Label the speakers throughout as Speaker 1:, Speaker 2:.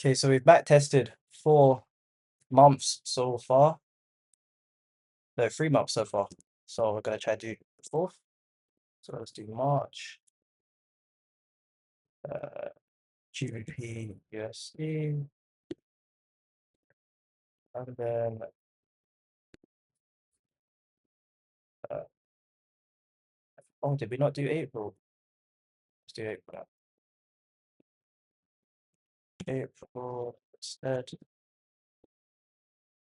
Speaker 1: Okay, so we've back tested 4 months so far. No, 3 months so far. So we're gonna try to do the fourth. So let's do March. GBP USD. And then oh, did we not do April? Let's do April now. April instead.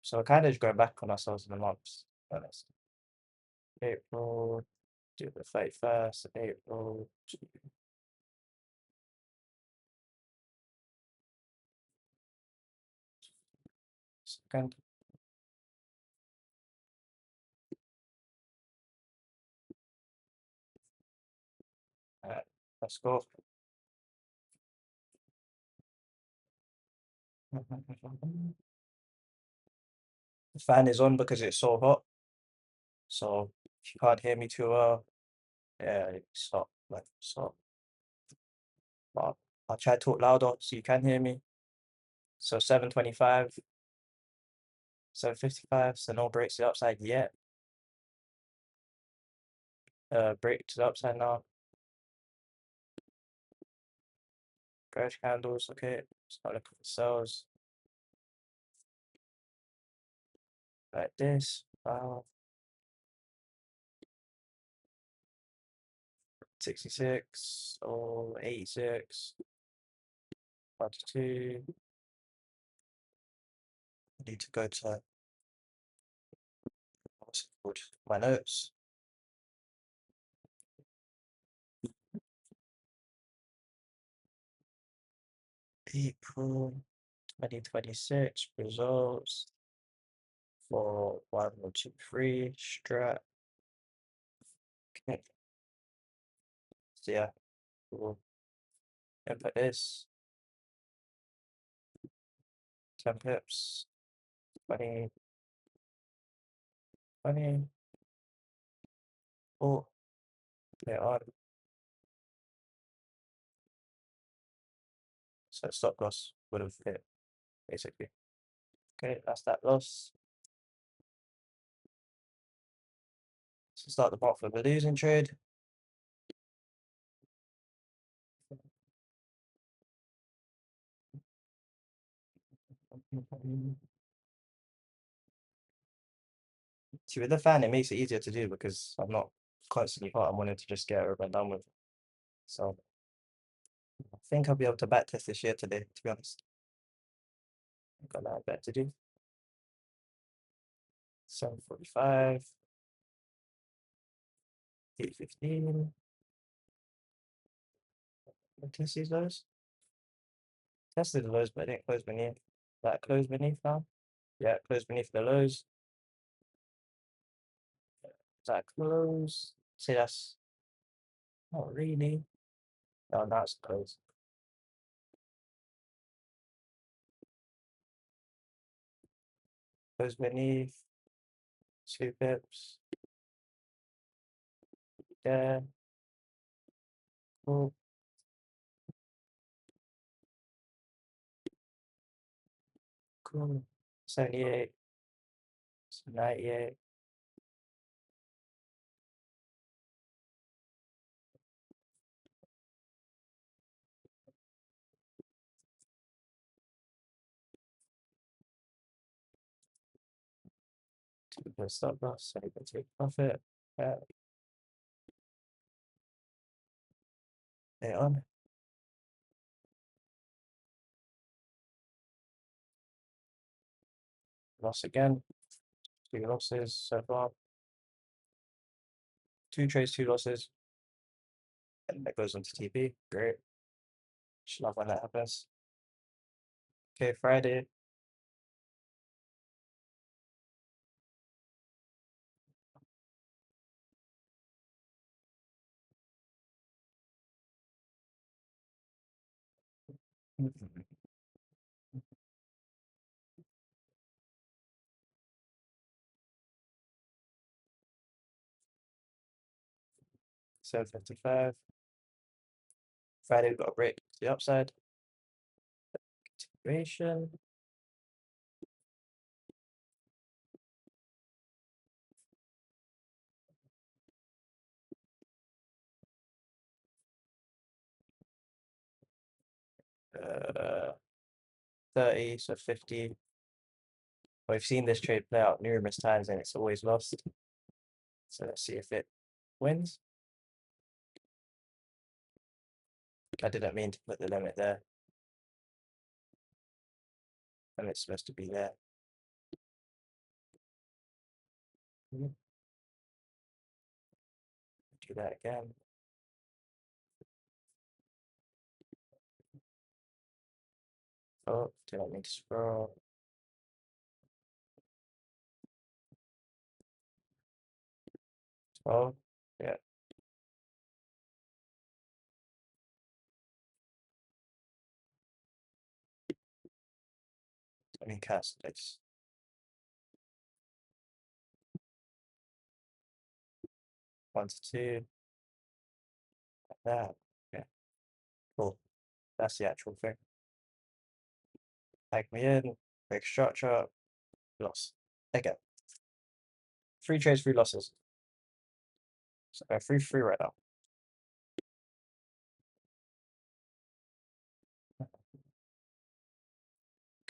Speaker 1: So we're kind of just going back on ourselves in the months. Honest. April, do the 31st, April. Second. Let's go. The fan is on because it's so hot. So if you can't hear me too well, yeah, stop. Like stop. But I'll try to talk louder so you can hear me. So 7:25, 7:55. So no breaks to the upside yet. Break to the upside now. Bearish candles. Okay. Start looking for sells like this. Wow. 66 or 86. 22. I need to go to what's it called? My notes. April 2026 results for 1, 2, 3 strat. Okay. So yeah, we'll input this 10 pips, 20, 20, oh, play on. So stop loss would have hit basically. Okay, that's that loss. So start the month with a losing trade. See, with the fan, it makes it easier to do because I'm not constantly hot. I'm wanting to just get it over and done with. So I think I'll be able to backtest this year today, to be honest. I've got that bet to do. 7:45, 8:15. Test these lows. Tested the lows, but I didn't close beneath. That closed beneath now. Yeah, closed beneath the lows. That close. See, that's not really. Oh, now it's closed. Close beneath. 2 pips. There. Cool. Cool. 78. 98. Good stop loss, so you can take profit. Stay on. Loss again. 2 losses so far. 2 trades, 2 losses. And that goes into TP. Great. Just love when that happens. Okay, Friday. Mhm. 7:55. Friday, we've got a break to the upside. Duration. Uh, 30, so 50. We've seen this trade play out numerous times and it's always lost. So let's see if it wins. I didn't mean to put the limit there. Limit's supposed to be there. Do that again. Oh, didn't mean to scroll. 12. Yeah. I mean, cast this. 1 to 2. Like that. Yeah. Cool. That's the actual thing. Tag me in. Break structure. Loss. Again. 3 trades, 3 losses. So I'm 3-3 right now.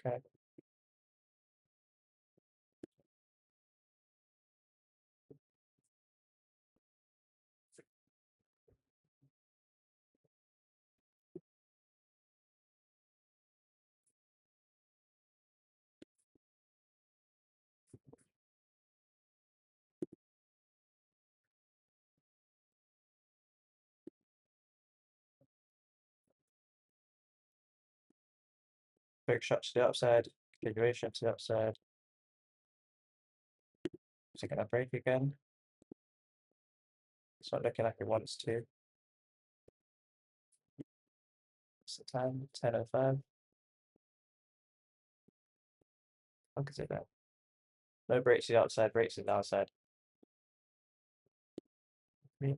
Speaker 1: Okay. Break structure to the upside. Configuration to the upside. Is it going to break again? It's not looking like it wants to. What's the time? 10:05. What is it now? No breaks to the outside, breaks to the downside. Yeah.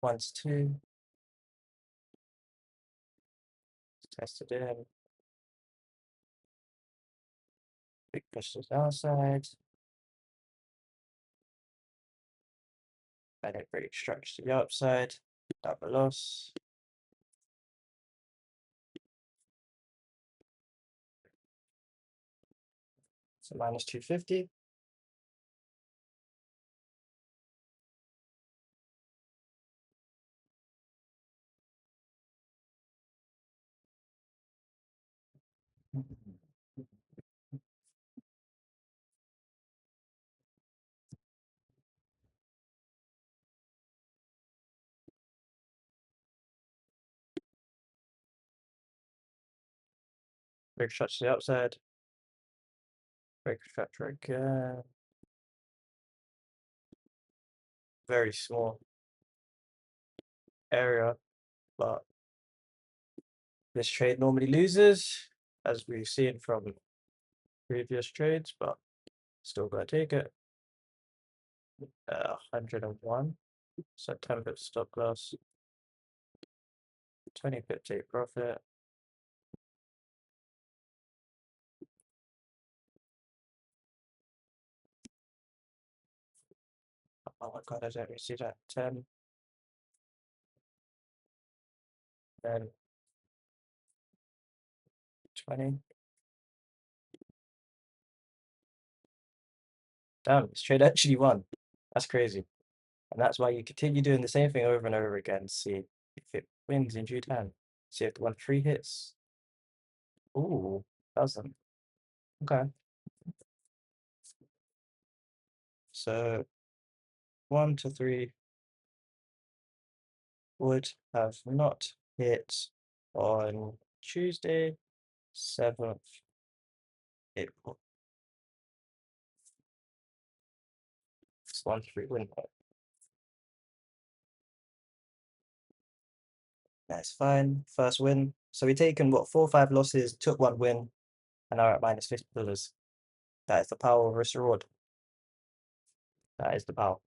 Speaker 1: Once two. Test it in. Big push to the downside. And it break structure to the upside. Double loss. So minus 250. Break structure to the upside. Break structure again. Very small area, but this trade normally loses, as we've seen from previous trades, but still gotta take it. 101. So 10 pips stop loss. 20 pip take profit. Oh my god, I don't really see that. 10. Then 20. Damn, this trade actually won. That's crazy. And that's why you continue doing the same thing over and over again. See if it wins in due time. See if the 1-3 hits. Ooh, doesn't. Okay. So 1 to 3 would have not hit on Tuesday. 7th April. It's 1-3 win. That's fine. First win. So we've taken what, 4 or 5 losses, took 1 win, and are at -$50. That is the power of risk reward. That is the power.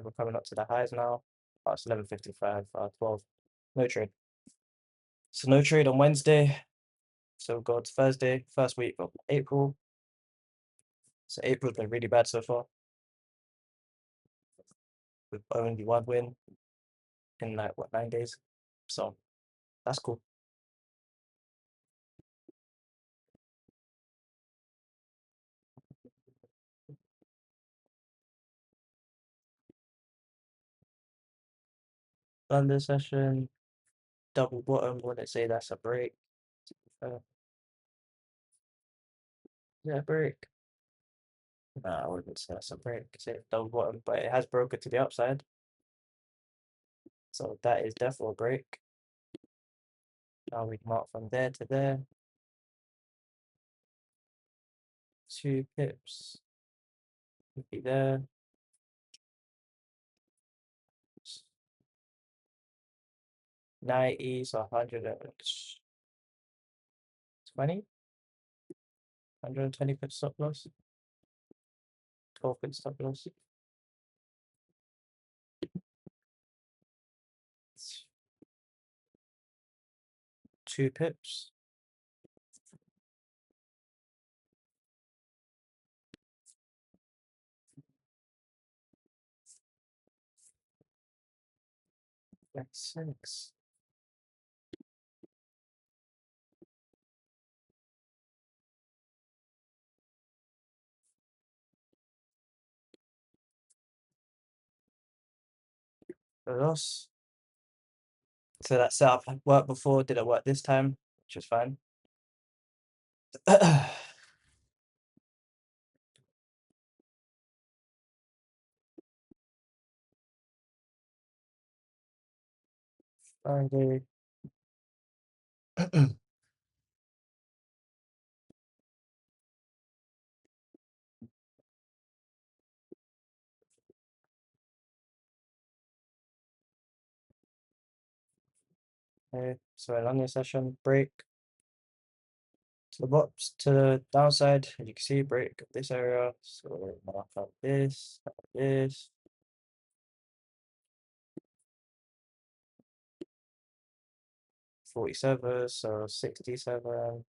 Speaker 1: We're coming up to the highs now. Oh, it's 11:55, 12. No trade. So no trade on Wednesday. So we'll go to Thursday, first week of April. So April's been really bad so far. With only 1 win in like what, 9 days. So that's cool. London session, double bottom. Wouldn't say that's a break. Yeah, break. Nah, I wouldn't say that's a break. Say double bottom, but it has broken to the upside. So that is definitely a break. Now we mark from there to there. 2 pips. Would be there. 90, so 120. 120 pip stop loss. 12 pip stop loss. 2 pips. That's 6. A loss. So that setup had worked before, didn't work this time, which is fine. Friday. Okay, so a London session break to the box to the downside, as you can see, break this area. So mark up this, 47, so 67.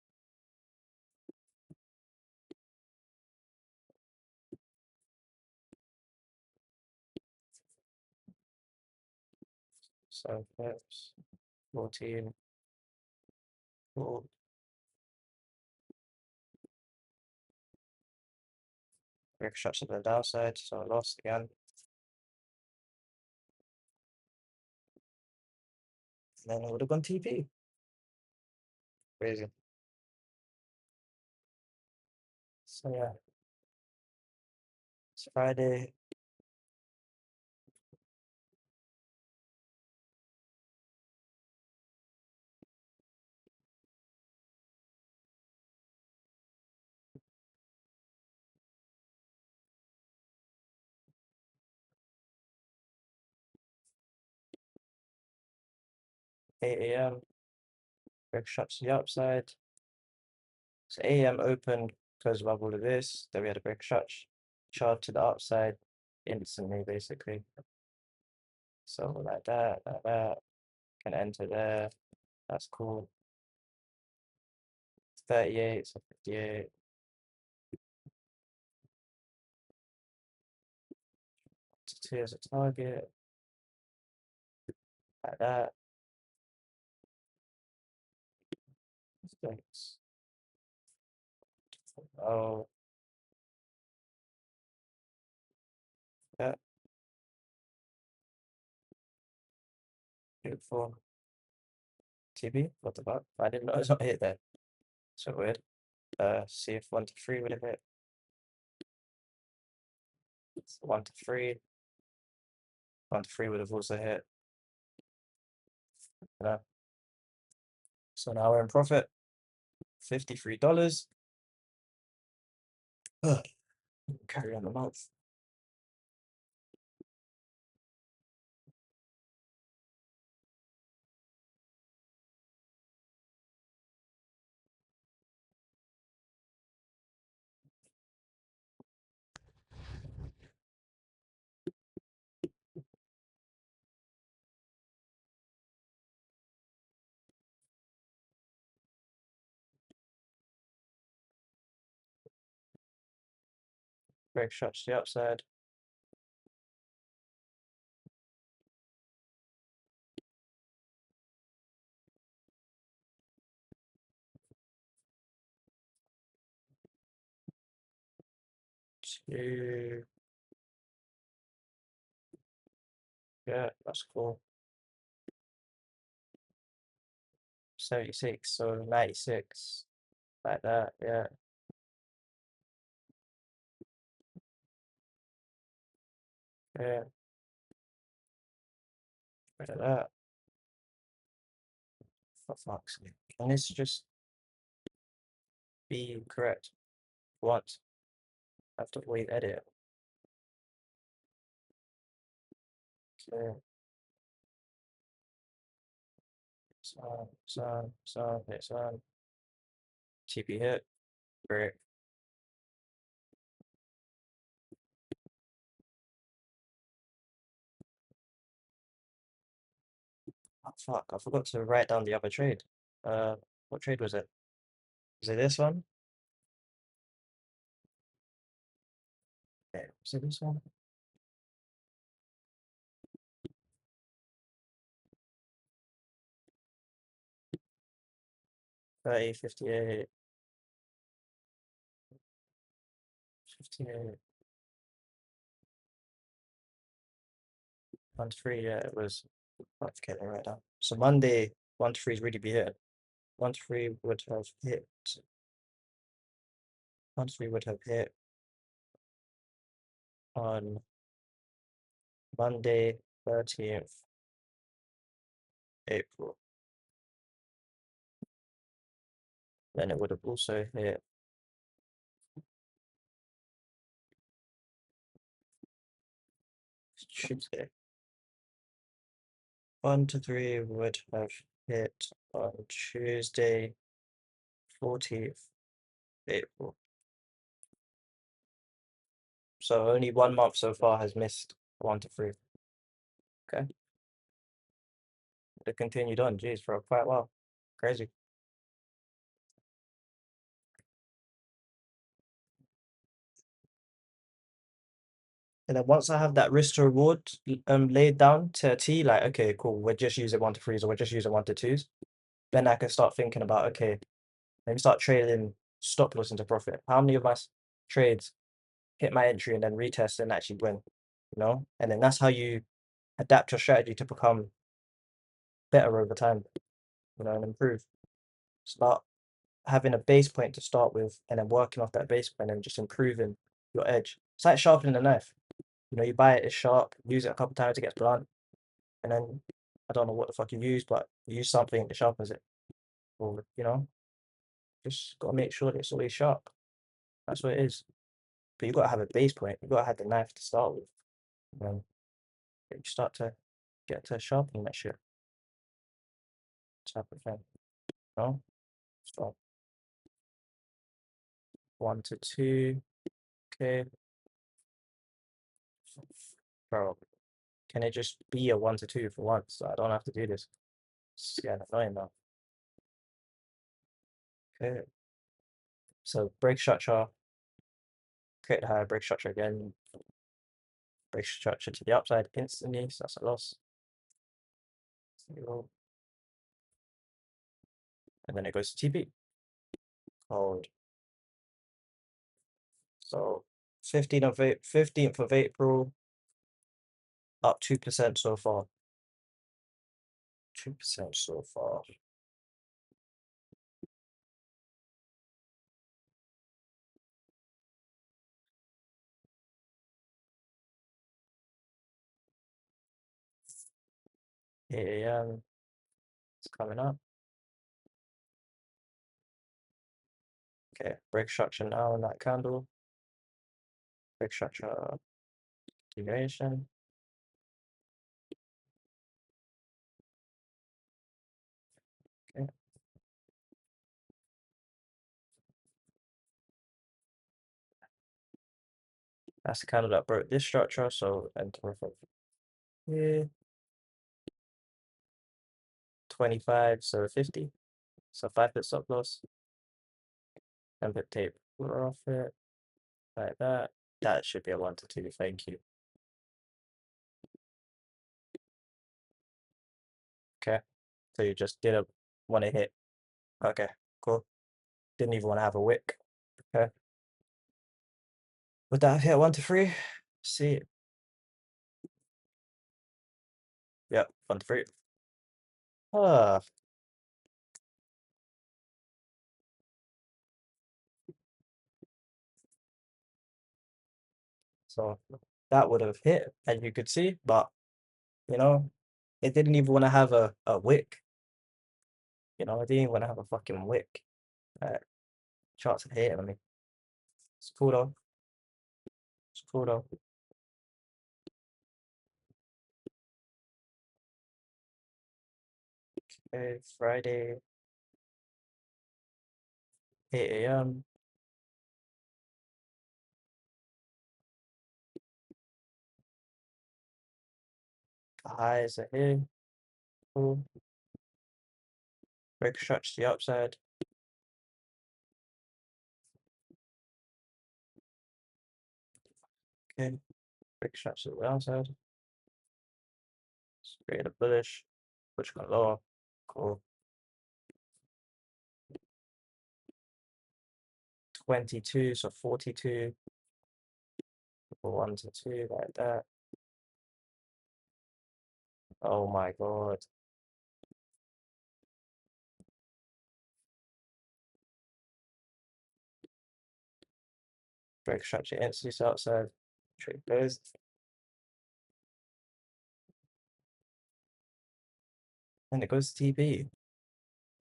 Speaker 1: So pips, 14, cool. Break shots to the downside, so I lost again. And then it would have gone TP. Crazy. So yeah, it's Friday. Eight AM, break shots to the upside. So AM opened because of all of this. Then we had a break shot chart to the upside instantly, basically. So like that, can enter there. That's cool. 38, so 58. Two as a target, like that. Six. Oh, Yeah, beautiful. TB, what the fuck? I didn't know it was not hit there. So weird. See if 1 to 3 would have hit. 1 to 3. 1 to 3 would have also hit. Yeah. So now we're in profit. $53. Ugh. Carry on the month. Break shots to the upside. Two. Yeah, that's cool. 76, so 96. Like that, yeah. Yeah, rid of that. For fuck's sake. Can this just be correct? What? I have to wait edit. Okay. It's on. TP hit. Great. Oh, fuck, I forgot to write down the other trade. What trade was it? Is it this one? Yeah, was it this one? 30, 58, 58, 1 to 3, yeah, it was. I forget it right now. So Monday, 1 to 3 is really be hit. 1 to 3 would have hit. 1 to 3 would have hit on Monday, 13th April. Then it would have also hit Tuesday. 1 to 3 would have hit on Tuesday, 14th April. So only 1 month so far has missed 1 to 3. Okay. They continued on, geez, for quite a while. Crazy. And then once I have that risk to reward laid down to a T, like, okay, cool, we're just using 1 to 3s or we're just using 1 to 2s, then I can start thinking about, okay, let me start trading stop loss into profit. How many of my trades hit my entry and then retest and actually win? You know? And then that's how you adapt your strategy to become better over time, you know, and improve. Start having a base point to start with and then working off that base point and just improving your edge. It's like sharpening a knife. You know, you buy it, it's sharp, use it a couple times, it gets blunt, and then I don't know what the fuck you use, but you use something that sharpens it. Or, you know, just gotta make sure that it's always sharp. That's what it is. But you gotta have a base point. You gotta have the knife to start with. And then you start to get to sharpening that shit. Type of thing. You know? So 1 to 2. Okay. Bro, can it just be a 1 to 2 for once? So I don't have to do this. It's getting annoying now. Okay. So break structure, create a higher break structure again, break structure to the upside instantly, so that's a loss. 0. And then it goes to TP. Hold. So 15th of April, Up 2% so far. 2% so far. AM. It's coming up. Okay, break structure now on that candle. Break structure continuation. Okay. That's the candle that broke this structure, so enter from here. 25, so 50. So 5 pip stop loss. 10 pip tape profit. Like that. That should be a 1 to 2, thank you. Okay. So you just didn't want to hit. Okay, cool. Didn't even want to have a wick. Okay. Would that have hit 1 to 3? See. Yep, 1 to 3. Ah, so that would have hit, as you could see, but you know, it didn't even want to have a wick. You know, it didn't even want to have a fucking wick. Charts are hating on me. It's cool though. It's cool though. Okay, Friday, 8 a.m. The highs are here. Cool. Break stretch to the upside. Okay. Break stretch to the downside. Let's create a bullish, which got lower. Cool. 22, so 42. 1 to 2, like that. Oh my god. Break structure instantly outside. Trade closed. And it goes to TP.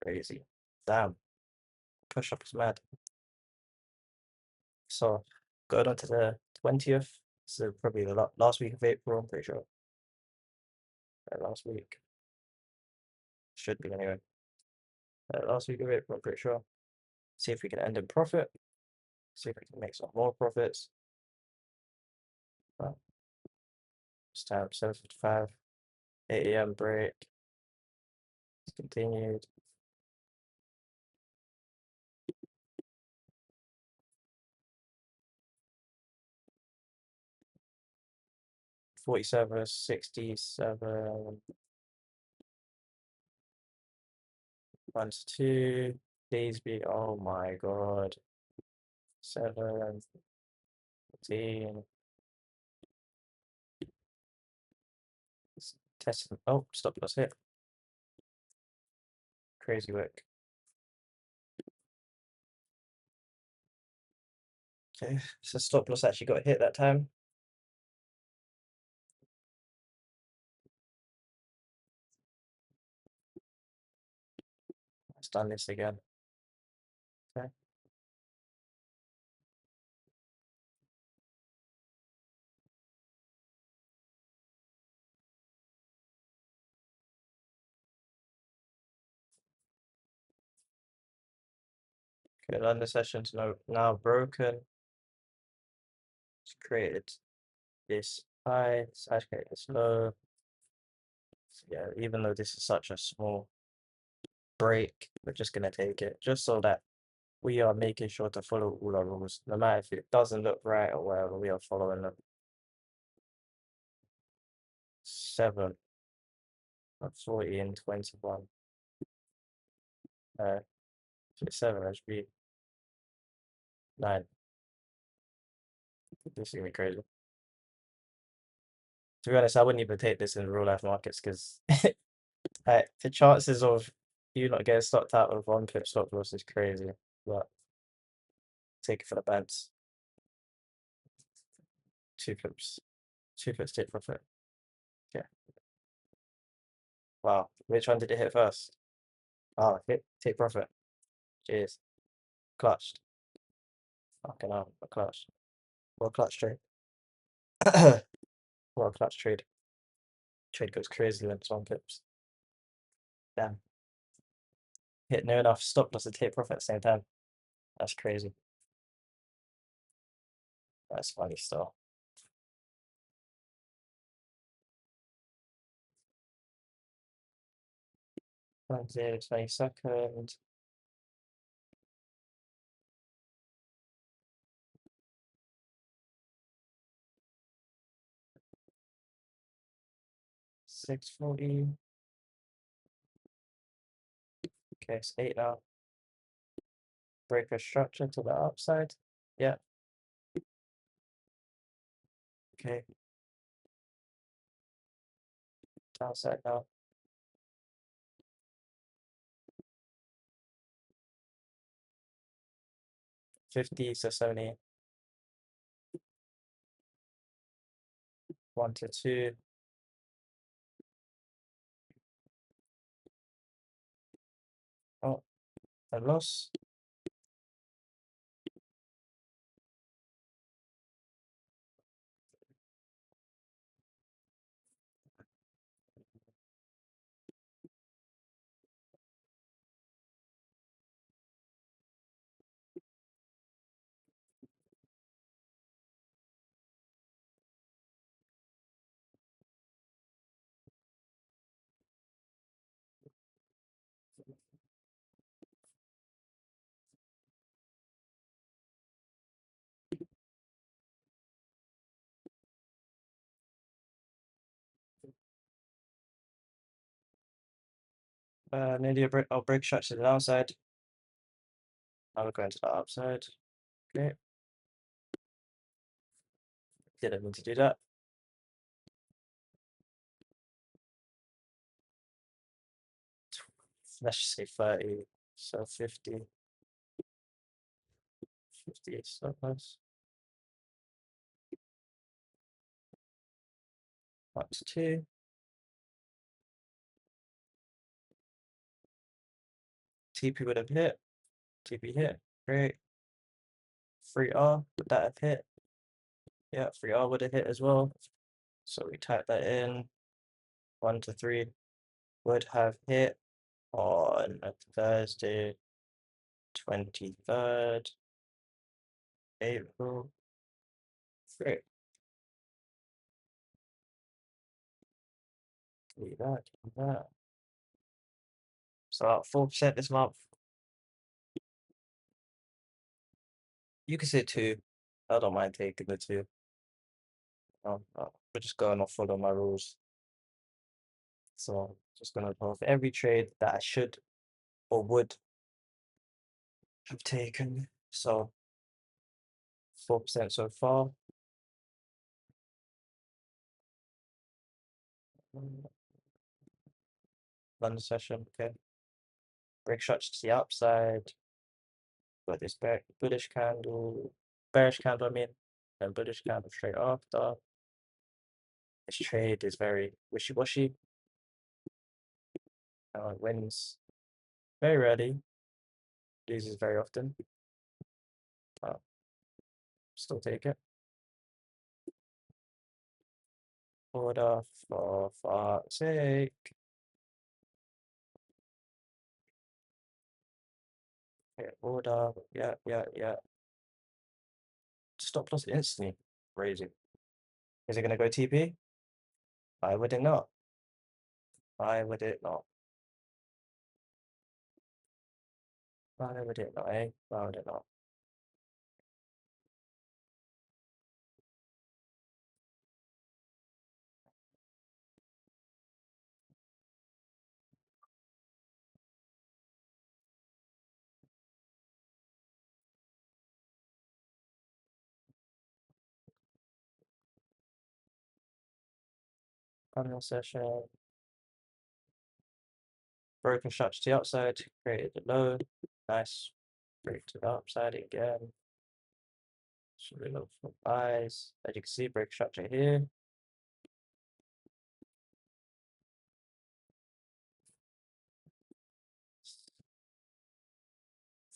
Speaker 1: Crazy. Damn. Push up is mad. So going on to the 20th. So probably the last week of April, I'm pretty sure. Last week. Should be anyway. Last week of April, I'm pretty sure. See if we can end in profit. See if we can make some more profits. Well, it's time 7:55. 8 a.m. break. It's continued. 47, 67. 1 to 2. Please be. Oh my god. 7. 14. Testing. Oh, stop loss hit. Crazy work. Okay, so stop loss actually got hit that time. Let's done this again. Okay. Okay, London sessions now broken. It's created this high, it's actually created this low. So yeah, even though this is such a small break, we're just gonna take it just so that we are making sure to follow all our rules. No matter if it doesn't look right or whatever, we are following them. 7, 40 and 21. 7 HB. 9. This is gonna be crazy. To be honest, I wouldn't even take this in real life markets because like, the chances of you not getting stopped out with one pip stop loss is crazy. But take it for the bands. 2 pips. 2 pips take profit. Yeah. Wow. Which one did it hit first? Oh, hit take profit. Jeez. Clutched. Fucking hell. A clutch. Well, clutch trade. Well, clutch trade. Trade goes crazy when it's 1 pips. Damn. Hit near enough stop loss to take profit at the same time. That's crazy. That's funny still. Wednesday, 22nd. 6:40. Okay, it's 8 now. Break a structure to the upside. Yeah, okay. Downside now. 50, so 70. 1 to 2. Oh, a loss. Nearly a break. I'll break structure to the downside. Now we're going to the upside. Okay. Didn't mean to do that. Let's just say 30. So 50. 50 is so close. 1 to 2. TP would have hit. TP hit. Great. 3R, would that have hit? Yeah, 3R would have hit as well. So we type that in. 1 to 3 would have hit on a Thursday, 23rd April. Great. Delete that, delete that. So about 4% this month. You can say 2. I don't mind taking the 2. We're just going off follow my rules. So just gonna go for every trade that I should or would have taken. So 4% so far. London session, okay. Break structure to the upside. Got this bullish candle, bearish candle, I mean, and bullish candle straight after. This trade is very wishy-washy. It wins very rarely, loses very often. But still take it. Order for fuck's sake. Okay, order. Yeah, yeah, yeah. Stop loss instantly. Crazy. Is it gonna go TP? Why would it not? Why would it not? Why would it not, eh? Why would it not? Final session. Broken structure to the upside, created a low. Nice. Break to the upside again. So we look for buys. As you can see, break structure here.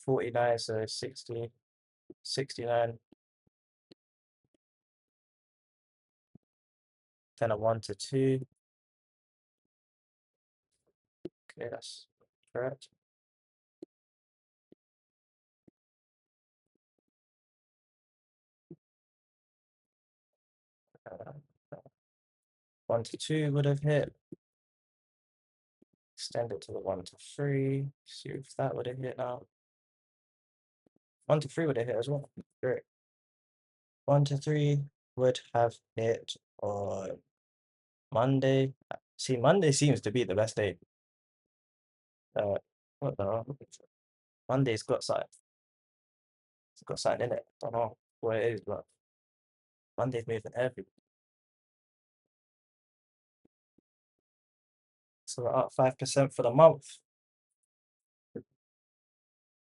Speaker 1: $49, so 60, 69. Then a 1 to 2. Okay, that's correct. Uh, 1 to 2 would have hit. Extend it to the 1 to 3. See if that would have hit now. 1 to 3 would have hit as well. Great. 1 to 3 would have hit on Monday. See, Monday seems to be the best day. What the hell? Monday's got something. It's got something in it. Don't know what it is, but Monday's moving heavy. So we're up 5% for the month.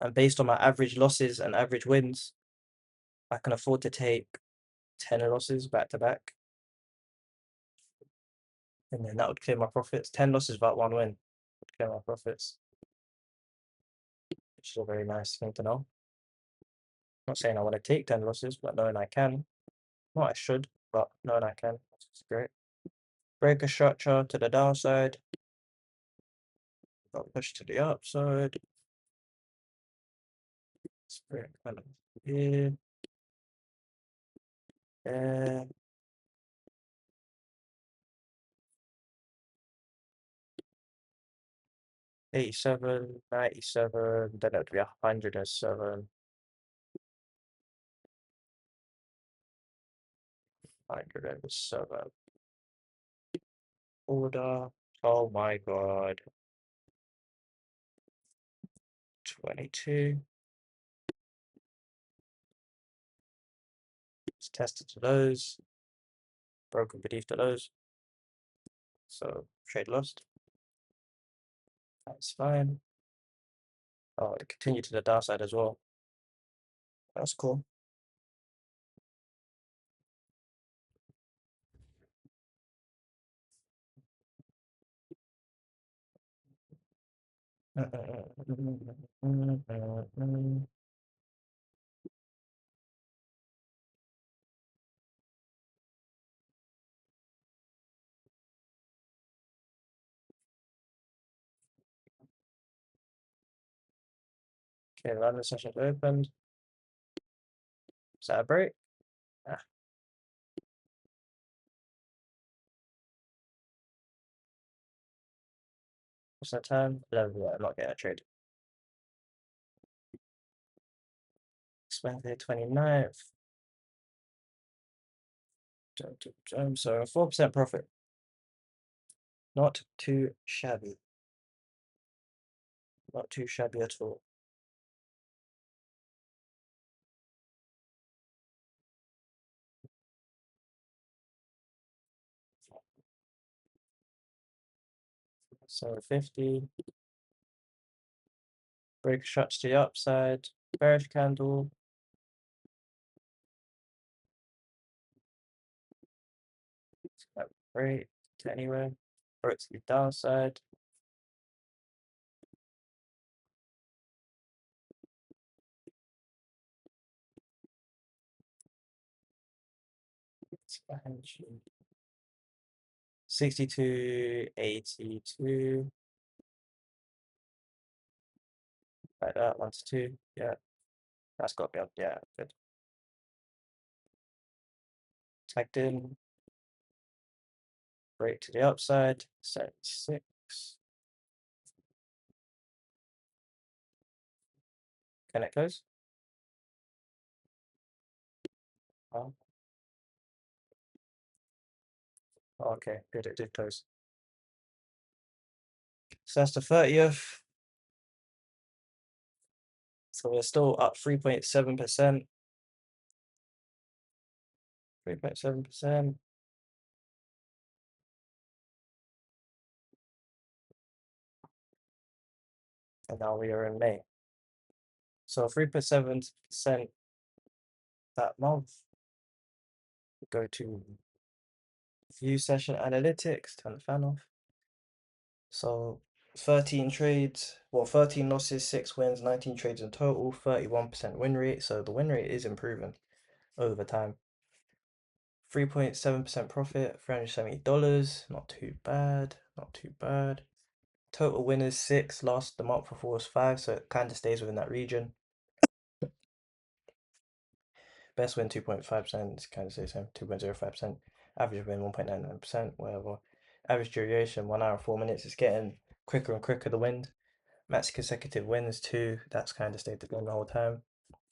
Speaker 1: And based on my average losses and average wins, I can afford to take 10 losses back to back. And then that would clear my profits. 10 losses without 1 win would clear my profits. Which is a very nice thing to know. Not saying I want to take 10 losses, but knowing I can. Not I should, but knowing I can. It's great. Break a structure to the downside. Got push to the upside. Break kind of here. There. 87, 97, then it would be 107. 107. Order. Oh my god. 22. It's tested to lows. Broken beneath the lows. So trade lost. That's fine. Oh, it continued to the downside as well. That's cool. Okay, London session opened. Is that a break? Ah, what's that time? 11. Yeah, I'm not getting a trade. It's Wednesday 29th. So 4% profit. Not too shabby. Not too shabby at all. So 50. Break structure to the upside. Bearish candle. Break to anywhere. Break to the downside. Expansion. 62, 82. Like that, 1 to 2. Yeah, that's got to be up. Yeah, good. Tagged in. Break to the upside. 76. Can it close? Oh, okay, good. It did close. So that's the 30th. So we're still up 3.7%. 3.7%. and now we are in May. So 3.7% that month. Go to view session analytics, turn the fan off. So 13 trades, well, 13 losses, 6 wins, 19 trades in total, 31% win rate. So the win rate is improving over time. 3.7% profit, $370. Not too bad. Not too bad. Total winners 6. Last the month before was 5, so it kind of stays within that region. Best win 2.5%, it's kind of the same, 2.05%. Average win 1.99%, whatever. Average duration 1 hour 4 minutes. It's getting quicker and quicker the wind. Max consecutive wins 2. That's kind of stayed the game the whole time.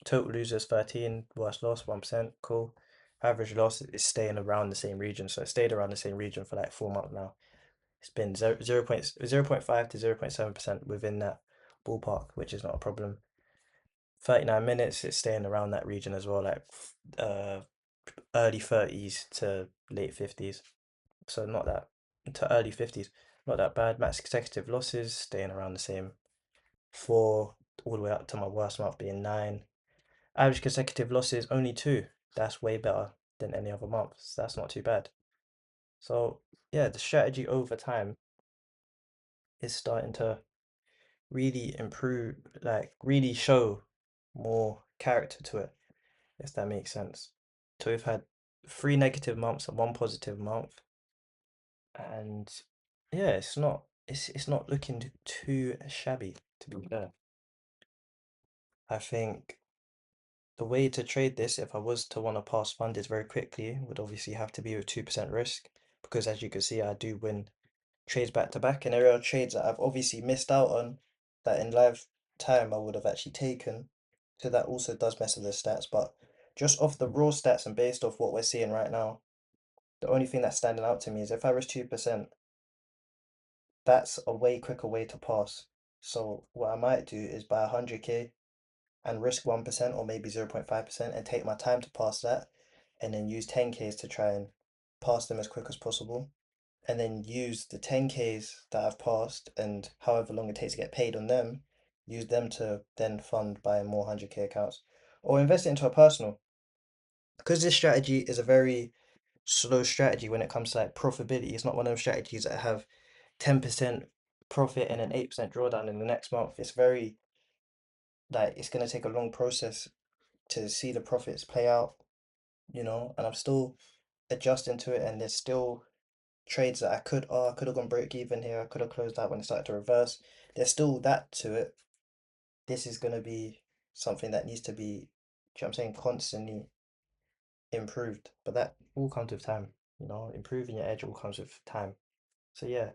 Speaker 1: Total losers 13. Worst loss 1%. Cool. Average loss is staying around the same region, so it stayed around the same region for like 4 months now. It's been 0.5 to 0.7% within that ballpark, which is not a problem. 39 minutes, it's staying around that region as well, like uh early 30s to late 50s. So not that to early 50s, not that bad. Max consecutive losses staying around the same. 4 all the way up to my worst month being 9. Average consecutive losses only 2. That's way better than any other month. So that's not too bad. So yeah, the strategy over time is starting to really improve, like really show more character to it, if that makes sense. So we've had 3 negative months and 1 positive month, and yeah, it's not looking too shabby, to be fair. I think the way to trade this, if I was to want to pass funded very quickly, would obviously have to be with 2% risk, because as you can see, I do win trades back to back, and there are trades that I've obviously missed out on that in live time I would have actually taken. So that also does mess with the stats, but just off the raw stats and based off what we're seeing right now, the only thing that's standing out to me is if I risk 2%, that's a way quicker way to pass. So what I might do is buy 100k and risk 1% or maybe 0.5% and take my time to pass that, and then use 10k's to try and pass them as quick as possible, and then use the 10k's that I've passed and however long it takes to get paid on them, use them to then fund buying more 100k accounts or invest it into a personal. Because this strategy is a very slow strategy when it comes to like profitability. It's not one of those strategies that have 10% profit and an 8% drawdown in the next month. It's very like it's gonna take a long process to see the profits play out, and I'm still adjusting to it, and there's still trades that I could have gone break even here. I could have closed out when it started to reverse. There's still that to it. This is gonna be something that needs to be, do you know what I'm saying, constantly improved. But that all comes with time, improving your edge all comes with time. So yeah,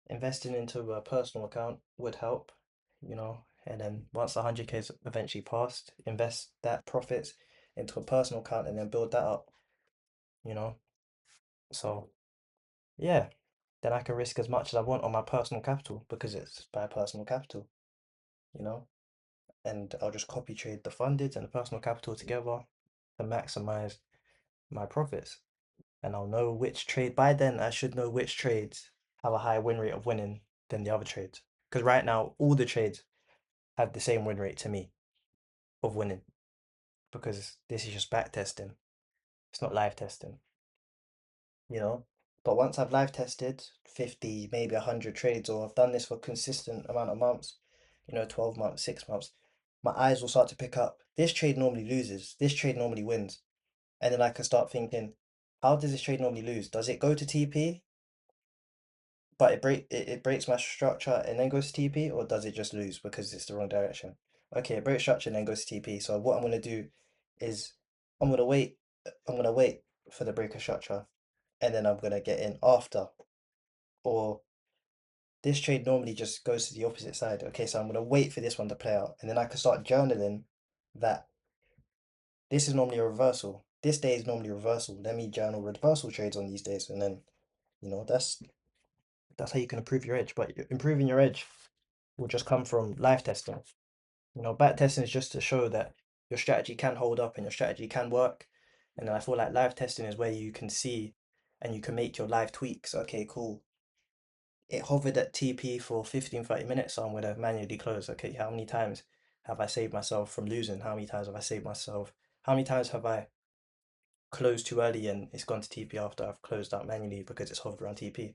Speaker 1: investing into a personal account would help, and then once the 100k is eventually passed, invest that profits into a personal account and then build that up, you know. So yeah, then I can risk as much as I want on my personal capital because it's by personal capital, you know, and I'll just copy trade the funded and the personal capital together to maximize my profits. And I'll know which trade, by then I should know which trades have a higher win rate of winning than the other trades. Because right now, all the trades have the same win rate to me of winning because this is just back testing. It's not live testing, you know. But once I've live tested 50, maybe 100 trades, or I've done this for a consistent amount of months, 12 months, 6 months, my eyes will start to pick up. This trade normally loses. This trade normally wins. And then I can start thinking, how does this trade normally lose? Does it go to TP, but it breaks my structure and then goes to TP, or does it just lose because it's the wrong direction? Okay, it breaks structure and then goes to TP. So what I'm gonna do is I'm gonna wait. I'm gonna wait for the break of structure, and then I'm gonna get in after. Or this trade normally just goes to the opposite side. Okay, so I'm gonna wait for this one to play out, and then I can start journaling that this is normally a reversal. This day is normally a reversal. Let me journal reversal trades on these days, and then that's how you can improve your edge. But improving your edge will just come from live testing. Back testing is just to show that your strategy can hold up and your strategy can work. And then I feel like live testing is where you can see and you can make your live tweaks. Okay, cool. it hovered at TP for 15-30 minutes, so I'm gonna manually close. Okay, how many times have I saved myself from losing? How many times have I saved myself? How many times have I closed too early and it's gone to TP after I've closed out manually because it's hovered around TP?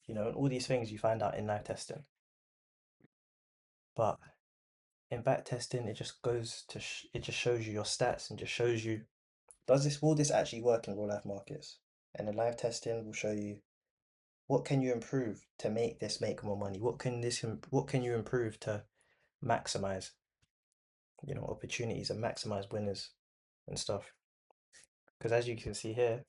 Speaker 1: You know, and all these things you find out in live testing. But in back testing, it just goes to it just shows you your stats and just shows you, will this actually work in real life markets? And the live testing will show you what can you improve to make this make more money? What can you improve to maximize, opportunities and maximize winners and stuff? Because as you can see here,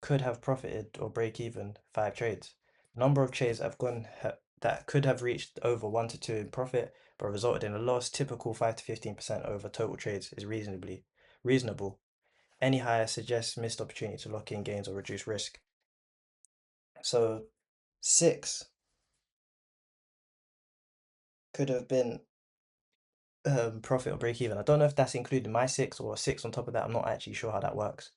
Speaker 1: could have profited or break even 5 trades. Number of trades that could have reached over 1 to 2 in profit, but resulted in a loss. Typical 5 to 15% over total trades is reasonably reasonable. Any higher suggests missed opportunity to lock in gains or reduce risk. So 6 could have been profit or break even. I don't know if that's including my 6 or 6 on top of that. I'm not actually sure how that works.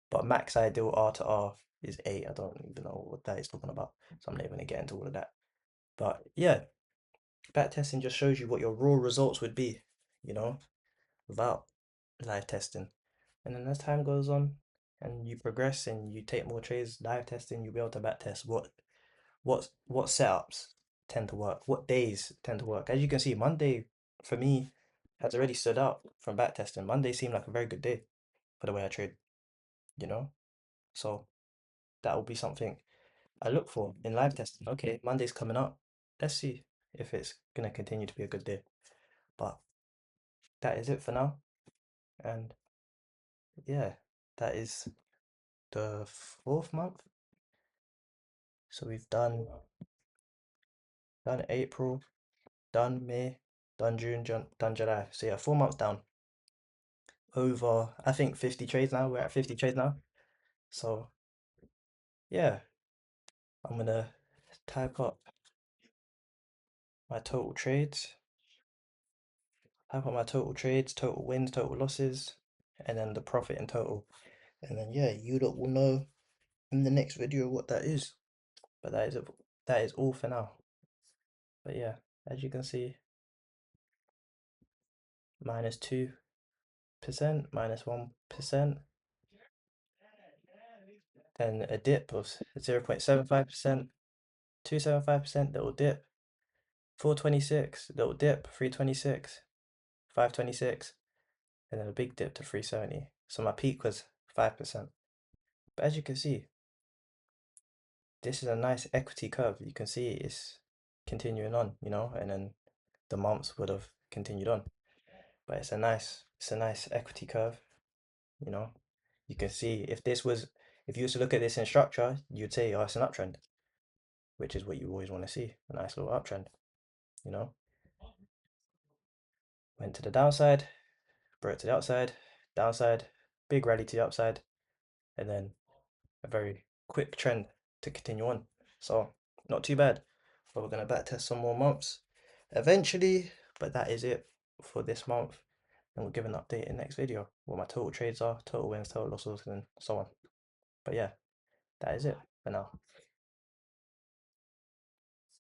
Speaker 1: But max ideal R to R is 8. I don't even know what that is talking about. So I'm not even gonna get into all of that. But yeah, backtesting just shows you what your raw results would be, you know, without live testing. And then as time goes on and you progress and you take more trades, live testing, you'll be able to backtest what setups tend to work, what days tend to work. As you can see, Monday for me has already stood out from backtesting. Monday seemed like a very good day for the way I trade, you know? So that will be something I look for in live testing. Okay, Monday's coming up. Let's see if it's gonna continue to be a good day. But that is it for now. And yeah, that is the 4th month. So we've done April, done May, done June, done July. So yeah, 4 months down. Over, I think 50 trades now. We're at 50 trades now. So yeah, I'm gonna type up my total trades, total wins, total losses, and then the profit in total. And then yeah, you lot will know in the next video what that is. But that is all for now. But yeah, as you can see, -2%, -1%, then a dip of 0.75%, 275%, little dip, 426, little dip, 326, 526, and then a big dip to 370. So my peak was 5%. But as you can see, this is a nice equity curve. You can see it's continuing on, and then the months would have continued on. But it's a nice equity curve, you know. You can see if you was to look at this in structure, you'd say, oh, it's an uptrend, which is what you always want to see, a nice little uptrend, you know. Went to the downside, broke to the upside, downside, big rally to the upside, and then a very quick trend to continue on. So not too bad. But we're gonna backtest some more months eventually. But that is it for this month. And we'll give an update in the next video. What my total trades are, total wins, total losses, and so on. But yeah, that is it for now.